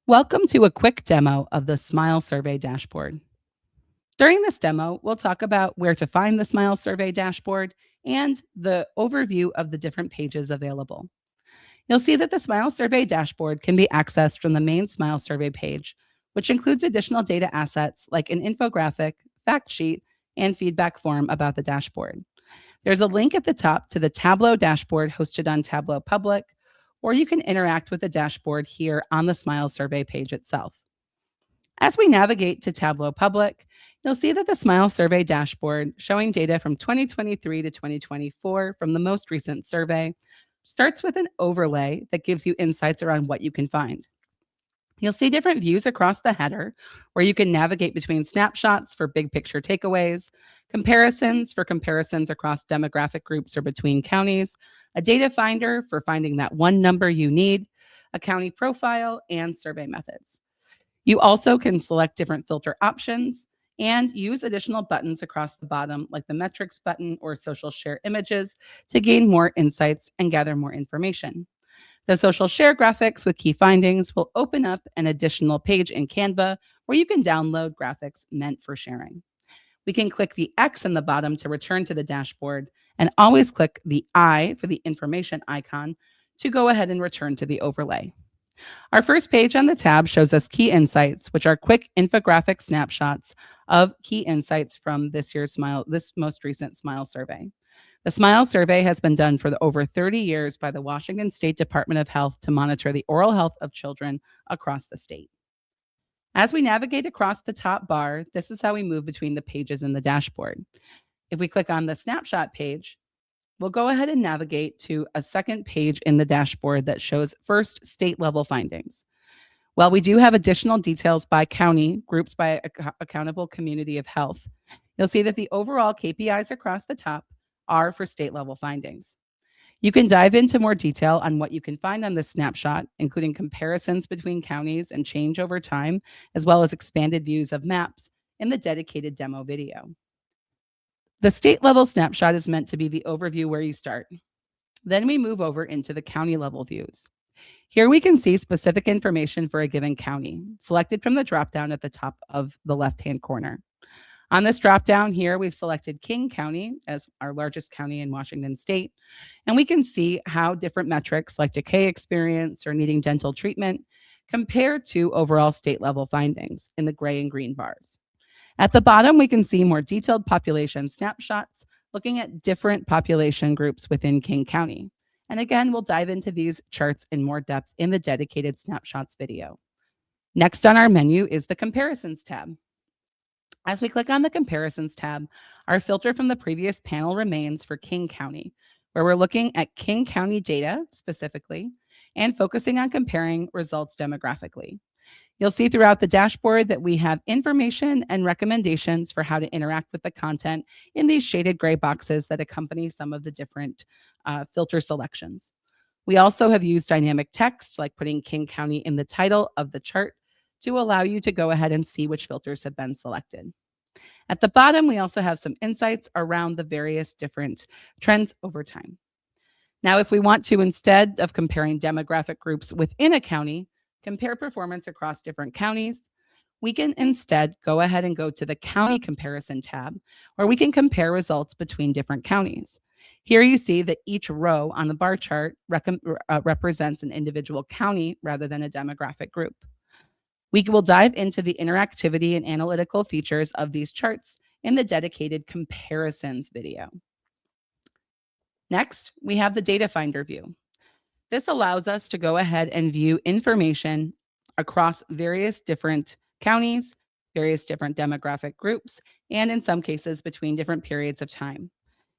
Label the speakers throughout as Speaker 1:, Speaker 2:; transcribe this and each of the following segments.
Speaker 1: Welcome to a quick demo of the Smile Survey dashboard. During this demo, we'll talk about where to find the Smile Survey dashboard and the overview of the different pages available. You'll see that the Smile Survey dashboard can be accessed from the main Smile Survey page, which includes additional data assets like an infographic, fact sheet, and feedback form about the dashboard. There's a link at the top to the Tableau dashboard hosted on Tableau Public, or you can interact with the dashboard here on the Smile Survey page itself. As we navigate to Tableau Public, you'll see that the Smile Survey dashboard, showing data from 2023 to 2024 from the most recent survey, starts with an overlay that gives you insights around what you can find. You'll see different views across the header where you can navigate between snapshots for big picture takeaways, comparisons for comparisons across demographic groups or between counties, a data finder for finding that one number you need, a county profile, and survey methods. You also can select different filter options and use additional buttons across the bottom, like the metrics button or social share images, to gain more insights and gather more information. The social share graphics with key findings will open up an additional page in Canva where you can download graphics meant for sharing. We can click the X in the bottom to return to the dashboard, and always click the I for the information icon to go ahead and return to the overlay. Our first page on the tab shows us key insights, which are quick infographic snapshots of key insights from this most recent Smile survey. The Smile survey has been done for over 30 years by the Washington State Department of Health to monitor the oral health of children across the state. As we navigate across the top bar, this is how we move between the pages in the dashboard. If we click on the snapshot page, we'll go ahead and navigate to a second page in the dashboard that shows first state level findings. While we do have additional details by county, grouped by accountable community of health, you'll see that the overall KPIs across the top are for state level findings. You can dive into more detail on what you can find on this snapshot, including comparisons between counties and change over time, as well as expanded views of maps in the dedicated demo video. The state level snapshot is meant to be the overview where you start. Then we move over into the county level views. Here we can see specific information for a given county, selected from the dropdown at the top of the left-hand corner. On this dropdown here, we've selected King County as our largest county in Washington State, and we can see how different metrics like decay experience or needing dental treatment compare to overall state level findings in the gray and green bars. At the bottom, we can see more detailed population snapshots looking at different population groups within King County. And again, we'll dive into these charts in more depth in the dedicated snapshots video. Next on our menu is the Comparisons tab. As we click on the Comparisons tab, our filter from the previous panel remains for King County, where we're looking at King County data specifically and focusing on comparing results demographically. You'll see throughout the dashboard that we have information and recommendations for how to interact with the content in these shaded gray boxes that accompany some of the different filter selections. We also have used dynamic text, like putting King County in the title of the chart, to allow you to go ahead and see which filters have been selected. At the bottom, we also have some insights around the various different trends over time. Now, if we want to, instead of comparing demographic groups within a county, compare performance across different counties, we can instead go ahead and go to the County Comparison tab, where we can compare results between different counties. Here you see that each row on the bar chart represents an individual county rather than a demographic group. We will dive into the interactivity and analytical features of these charts in the dedicated comparisons video. Next, we have the Data Finder view. This allows us to go ahead and view information across various different counties, various different demographic groups, and in some cases between different periods of time.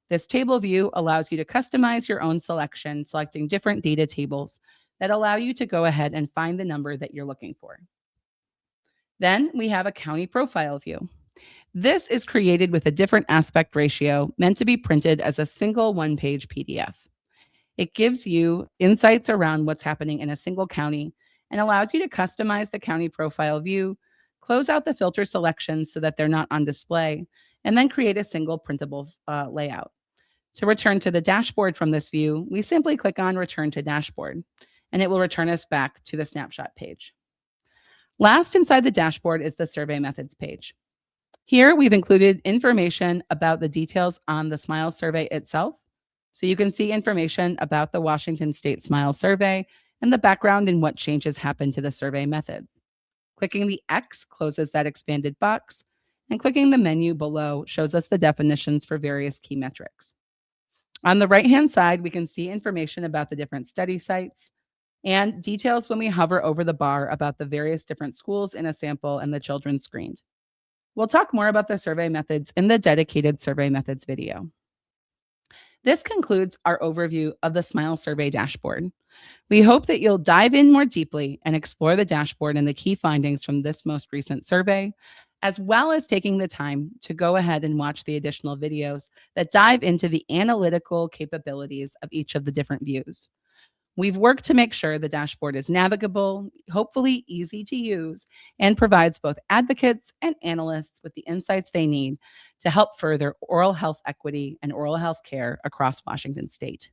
Speaker 1: This table view allows you to customize your own selection, selecting different data tables that allow you to go ahead and find the number that you're looking for. Then we have a county profile view. This is created with a different aspect ratio meant to be printed as a single one-page PDF. It gives you insights around what's happening in a single county and allows you to customize the county profile view, close out the filter selections so that they're not on display, and then create a single printable layout. To return to the dashboard from this view, we simply click on Return to Dashboard, and it will return us back to the snapshot page. Last inside the dashboard is the survey methods page. Here, we've included information about the details on the SMILE survey itself. So you can see information about the Washington State SMILE survey and the background and what changes happened to the survey methods. Clicking the X closes that expanded box, and clicking the menu below shows us the definitions for various key metrics. On the right-hand side, we can see information about the different study sites and details when we hover over the bar about the various different schools in a sample and the children screened. We'll talk more about the survey methods in the dedicated survey methods video. This concludes our overview of the SMILE survey dashboard. We hope that you'll dive in more deeply and explore the dashboard and the key findings from this most recent survey, as well as taking the time to go ahead and watch the additional videos that dive into the analytical capabilities of each of the different views. We've worked to make sure the dashboard is navigable, hopefully easy to use, and provides both advocates and analysts with the insights they need to help further oral health equity and oral health care across Washington State.